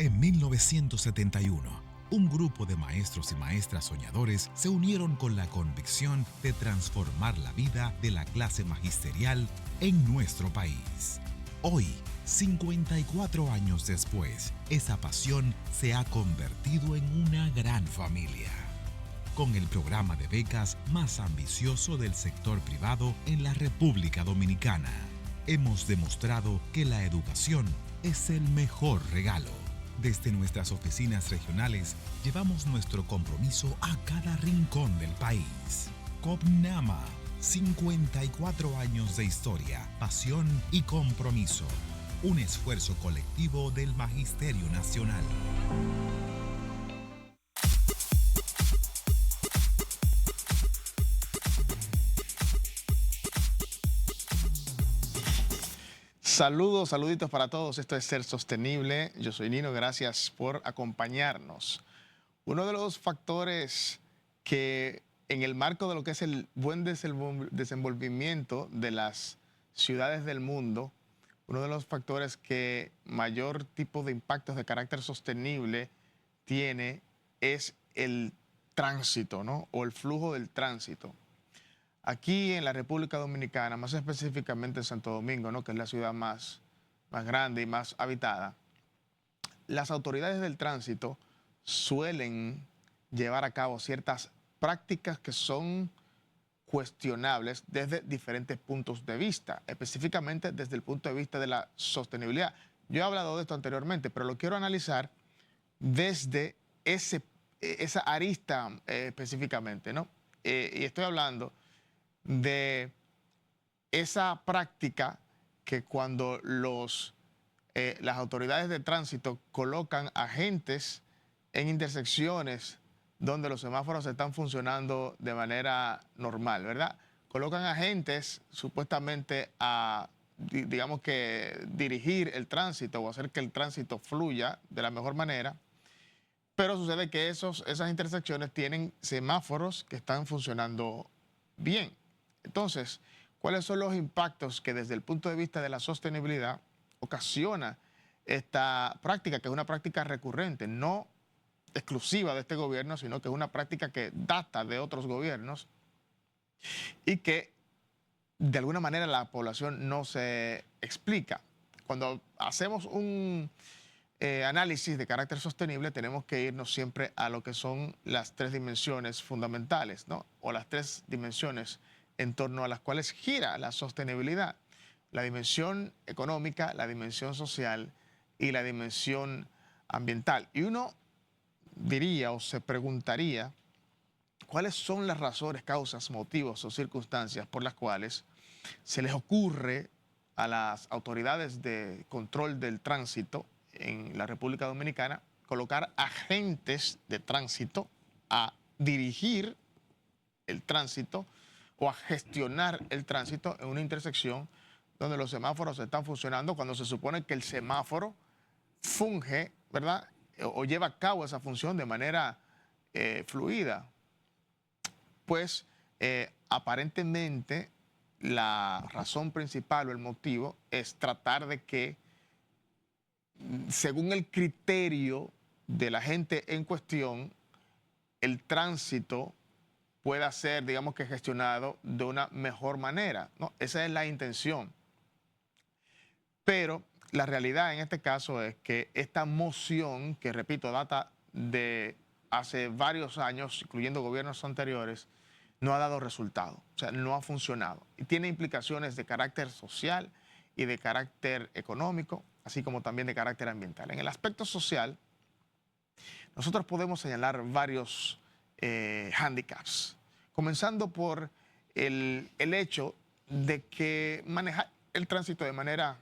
En 1971, un grupo de maestros y maestras soñadores se unieron con la convicción de transformar la vida de la clase magisterial en nuestro país. Hoy, 54 años después, esa pasión se ha convertido en una gran familia. Con el programa de becas más ambicioso del sector privado en la República Dominicana, hemos demostrado que la educación es el mejor regalo. Desde nuestras oficinas regionales, llevamos nuestro compromiso a cada rincón del país. COPNAMA, 54 años de historia, pasión y compromiso. Un esfuerzo colectivo del Magisterio Nacional. Saludos, saluditos para todos. Esto es Ser Sostenible. Yo soy Nino, gracias por acompañarnos. Uno de los factores que en el marco de lo que es el buen desenvolvimiento de las ciudades del mundo, uno de los factores que mayor tipo de impactos de carácter sostenible tiene es el tránsito, ¿no? O el flujo del tránsito. Aquí en la República Dominicana, más específicamente en Santo Domingo, ¿no?, que es la ciudad más grande y más habitada, las autoridades del tránsito suelen llevar a cabo ciertas prácticas que son cuestionables desde diferentes puntos de vista, específicamente desde el punto de vista de la sostenibilidad. Yo he hablado de esto anteriormente, pero lo quiero analizar desde esa arista específicamente, ¿no? Y estoy hablando de esa práctica que cuando las autoridades de tránsito colocan agentes en intersecciones donde los semáforos están funcionando de manera normal, ¿verdad? Colocan agentes supuestamente a, digamos que, dirigir el tránsito o hacer que el tránsito fluya de la mejor manera, pero sucede que esas intersecciones tienen semáforos que están funcionando bien. Entonces, ¿cuáles son los impactos que desde el punto de vista de la sostenibilidad ocasiona esta práctica, que es una práctica recurrente, no exclusiva de este gobierno, sino que es una práctica que data de otros gobiernos y que de alguna manera la población no se explica? Cuando hacemos un análisis de carácter sostenible, tenemos que irnos siempre a lo que son las tres dimensiones fundamentales, ¿no? O las tres dimensiones en torno a las cuales gira la sostenibilidad: la dimensión económica, la dimensión social y la dimensión ambiental. Y uno diría o se preguntaría cuáles son las razones, causas, motivos o circunstancias por las cuales se les ocurre a las autoridades de control del tránsito en la República Dominicana colocar agentes de tránsito a dirigir el tránsito o a gestionar el tránsito en una intersección donde los semáforos están funcionando, cuando se supone que el semáforo funge, ¿verdad?, o lleva a cabo esa función de manera fluida. Pues aparentemente la razón principal o el motivo es tratar de que, según el criterio de la gente en cuestión, el tránsito pueda ser, digamos que, gestionado de una mejor manera, ¿no? Esa es la intención. Pero la realidad en este caso es que esta moción, que repito, data de hace varios años, incluyendo gobiernos anteriores, no ha dado resultado, o sea, no ha funcionado. Y tiene implicaciones de carácter social y de carácter económico, así como también de carácter ambiental. En el aspecto social, nosotros podemos señalar varios hándicaps, comenzando por el hecho de que manejar el tránsito de manera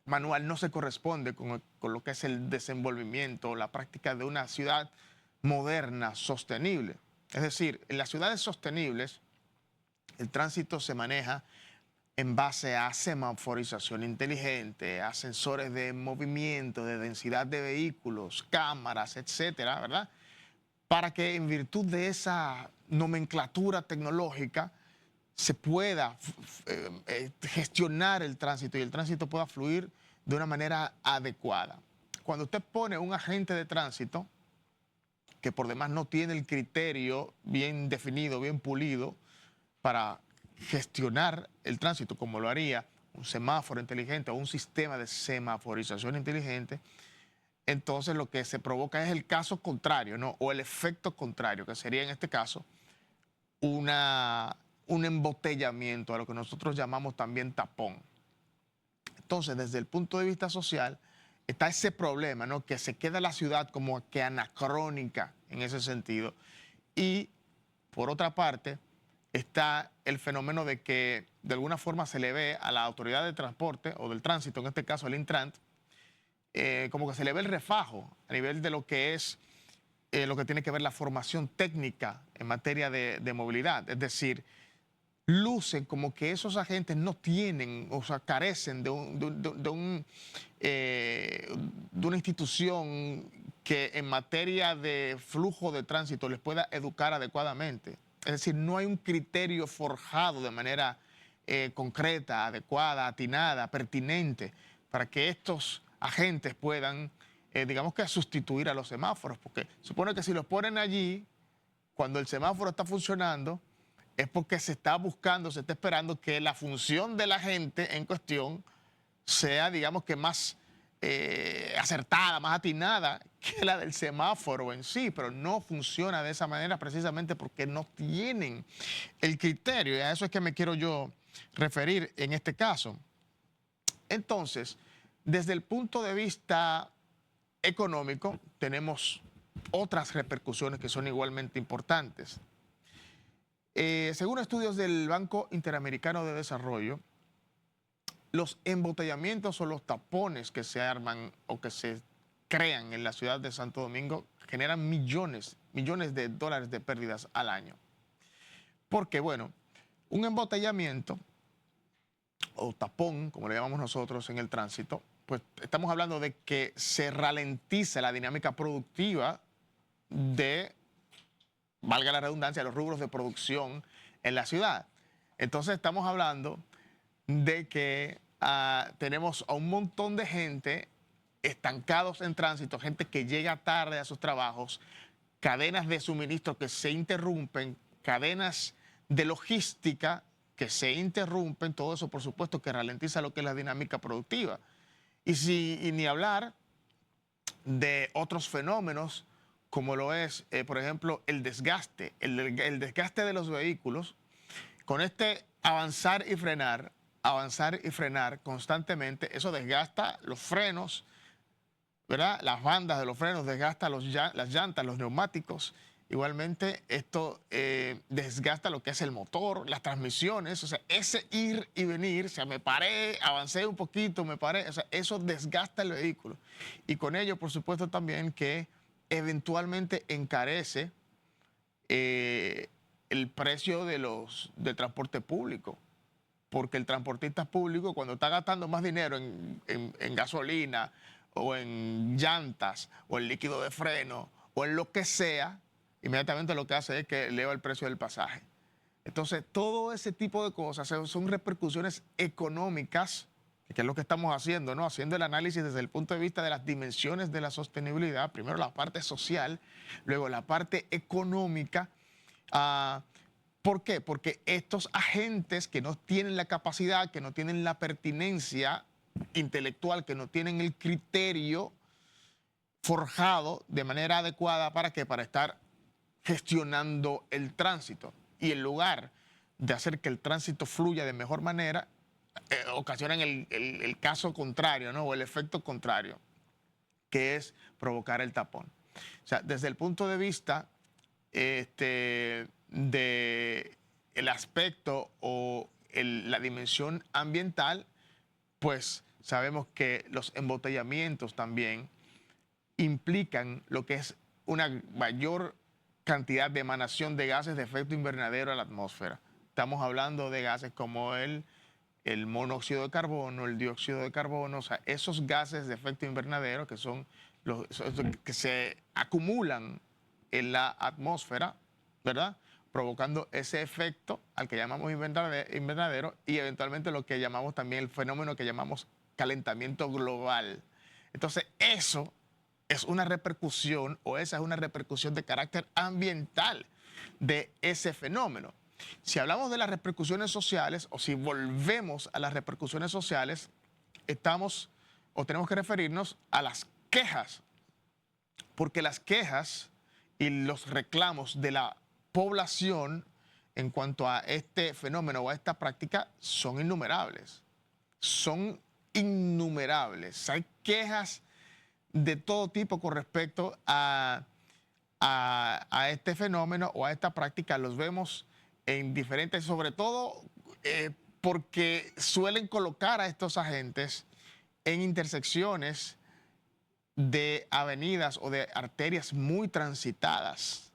manual no se corresponde con lo que es el desenvolvimiento, la práctica de una ciudad moderna, sostenible. Es decir, en las ciudades sostenibles, el tránsito se maneja en base a semaforización inteligente, a sensores de movimiento, de densidad de vehículos, cámaras, etcétera, ¿verdad? Para que en virtud de esa nomenclatura tecnológica se pueda gestionar el tránsito y el tránsito pueda fluir de una manera adecuada. cuando usted pone un agente de tránsito, que por demás no tiene el criterio bien definido, bien pulido, para gestionar el tránsito como lo haría un semáforo inteligente o un sistema de semaforización inteligente, entonces lo que se provoca es el caso contrario, ¿no? O el efecto contrario, que sería en este caso un embotellamiento, a lo que nosotros llamamos también tapón. Entonces, desde el punto de vista social, está ese problema, ¿no? Que se queda la ciudad como que anacrónica en ese sentido. Y, por otra parte, está el fenómeno de que de alguna forma se le ve a la autoridad de transporte o del tránsito, en este caso el Intrant, como que se le ve el refajo a nivel de lo que es lo que tiene que ver la formación técnica en materia de movilidad. Es decir, lucen como que esos agentes no tienen, o sea, carecen de una institución que en materia de flujo de tránsito les pueda educar adecuadamente. Es decir, no hay un criterio forjado de manera concreta, adecuada, atinada, pertinente, para que estos agentes puedan, digamos que sustituir a los semáforos, porque supone que si los ponen allí, cuando el semáforo está funcionando, es porque se está buscando, se está esperando que la función de la gente en cuestión sea, digamos que más acertada, más atinada que la del semáforo en sí, pero no funciona de esa manera precisamente porque no tienen el criterio, y a eso es que me quiero yo referir en este caso. Entonces, desde el punto de vista económico, tenemos otras repercusiones que son igualmente importantes. Según estudios del Banco Interamericano de Desarrollo, los embotellamientos o los tapones que se arman o que se crean en la ciudad de Santo Domingo generan millones de dólares de pérdidas al año. Porque, bueno, un embotellamiento o tapón, como le llamamos nosotros en el tránsito, pues estamos hablando de que se ralentiza la dinámica productiva de, valga la redundancia, los rubros de producción en la ciudad. Entonces estamos hablando de que tenemos a un montón de gente estancados en tránsito, gente que llega tarde a sus trabajos, cadenas de suministro que se interrumpen, cadenas de logística que se interrumpen, todo eso por supuesto que ralentiza lo que es la dinámica productiva. Y ni hablar de otros fenómenos como lo es, por ejemplo, el desgaste de los vehículos. Con este avanzar y frenar constantemente, eso desgasta los frenos, ¿verdad? Las bandas de los frenos, desgasta las llantas, los neumáticos. Igualmente, esto desgasta lo que es el motor, las transmisiones, o sea, ese ir y venir, o sea, me paré, avancé un poquito, me paré, o sea, eso desgasta el vehículo. Y con ello, por supuesto, también que eventualmente encarece el precio del transporte público, porque el transportista público, cuando está gastando más dinero en gasolina o en llantas o en líquido de freno o en lo que sea, inmediatamente lo que hace es que eleva el precio del pasaje. Entonces, todo ese tipo de cosas son repercusiones económicas, que es lo que estamos haciendo, ¿no? Haciendo el análisis desde el punto de vista de las dimensiones de la sostenibilidad, primero la parte social, luego la parte económica. ¿Por qué? Porque estos agentes que no tienen la capacidad, que no tienen la pertinencia intelectual, que no tienen el criterio forjado de manera adecuada, ¿para qué? Para estar gestionando el tránsito. Y en lugar de hacer que el tránsito fluya de mejor manera, ocasionan el caso contrario, ¿no? O el efecto contrario, que es provocar el tapón. O sea, desde el punto de vista del aspecto o la dimensión ambiental, pues sabemos que los embotellamientos también implican lo que es una mayor cantidad de emanación de gases de efecto invernadero a la atmósfera. Estamos hablando de gases como el monóxido de carbono, el dióxido de carbono, o sea, esos gases de efecto invernadero que son los que se acumulan en la atmósfera, ¿verdad? Provocando ese efecto al que llamamos invernadero y eventualmente lo que llamamos también el fenómeno que llamamos calentamiento global. Entonces, eso es una repercusión, o esa es una repercusión de carácter ambiental de ese fenómeno. Si hablamos de las repercusiones sociales, o si volvemos a las repercusiones sociales, estamos o tenemos que referirnos a las quejas, porque las quejas y los reclamos de la población en cuanto a este fenómeno o a esta práctica son innumerables. Son innumerables. Hay quejas de todo tipo con respecto a este fenómeno o a esta práctica. Los vemos en diferentes, sobre todo porque suelen colocar a estos agentes en intersecciones de avenidas o de arterias muy transitadas,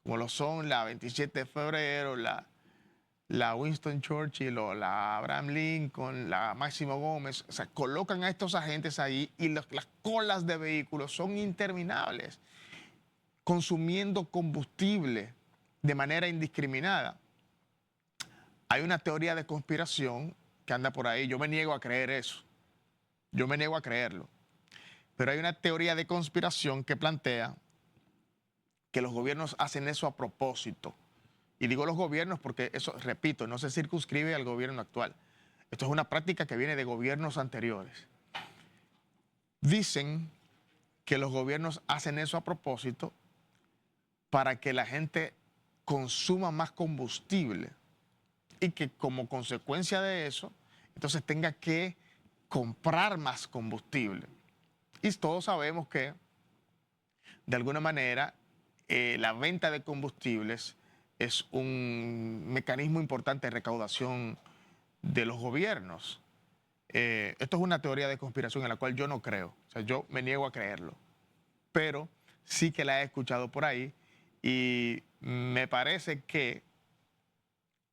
como lo son la 27 de febrero, la Winston Churchill o la Abraham Lincoln, la Máximo Gómez. O sea, colocan a estos agentes ahí y las colas de vehículos son interminables, consumiendo combustible de manera indiscriminada. Hay una teoría de conspiración que anda por ahí. Yo me niego a creer eso. Yo me niego a creerlo. Pero hay una teoría de conspiración que plantea que los gobiernos hacen eso a propósito. Y digo los gobiernos porque eso, repito, no se circunscribe al gobierno actual. Esto es una práctica que viene de gobiernos anteriores. Dicen que los gobiernos hacen eso a propósito para que la gente consuma más combustible y que como consecuencia de eso, entonces tenga que comprar más combustible. Y todos sabemos que, de alguna manera, la venta de combustibles es un mecanismo importante de recaudación de los gobiernos. Esto es una teoría de conspiración en la cual yo no creo. O sea, yo me niego a creerlo. Pero sí que la he escuchado por ahí y me parece que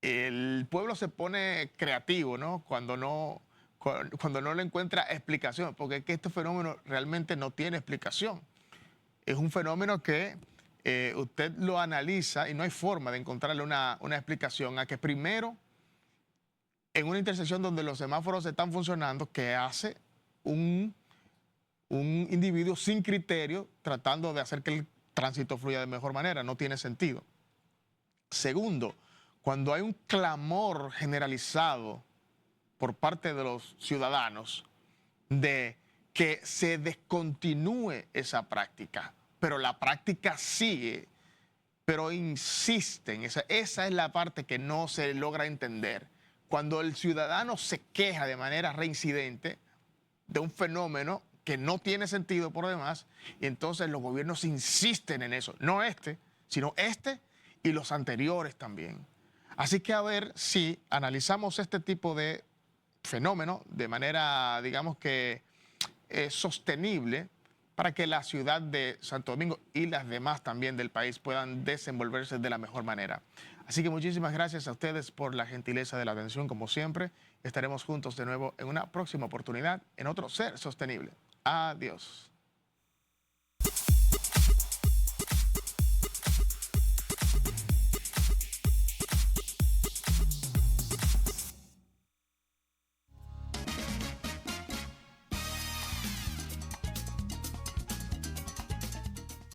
el pueblo se pone creativo, ¿no? Cuando no le encuentra explicación, porque es que este fenómeno realmente no tiene explicación. Es un fenómeno que usted lo analiza y no hay forma de encontrarle una explicación a que primero, en una intersección donde los semáforos están funcionando, que hace un individuo sin criterio tratando de hacer que el tránsito fluya de mejor manera. No tiene sentido. Segundo, cuando hay un clamor generalizado por parte de los ciudadanos de que se descontinúe esa práctica, pero la práctica sigue, pero insisten. Esa es la parte que no se logra entender. Cuando el ciudadano se queja de manera reincidente de un fenómeno que no tiene sentido por demás, y entonces los gobiernos insisten en eso, no este, sino este y los anteriores también. Así que a ver si analizamos este tipo de fenómeno de manera, digamos que sostenible, para que la ciudad de Santo Domingo y las demás también del país puedan desenvolverse de la mejor manera. Así que muchísimas gracias a ustedes por la gentileza de la atención, como siempre. Estaremos juntos de nuevo en una próxima oportunidad en otro Ser Sostenible. Adiós.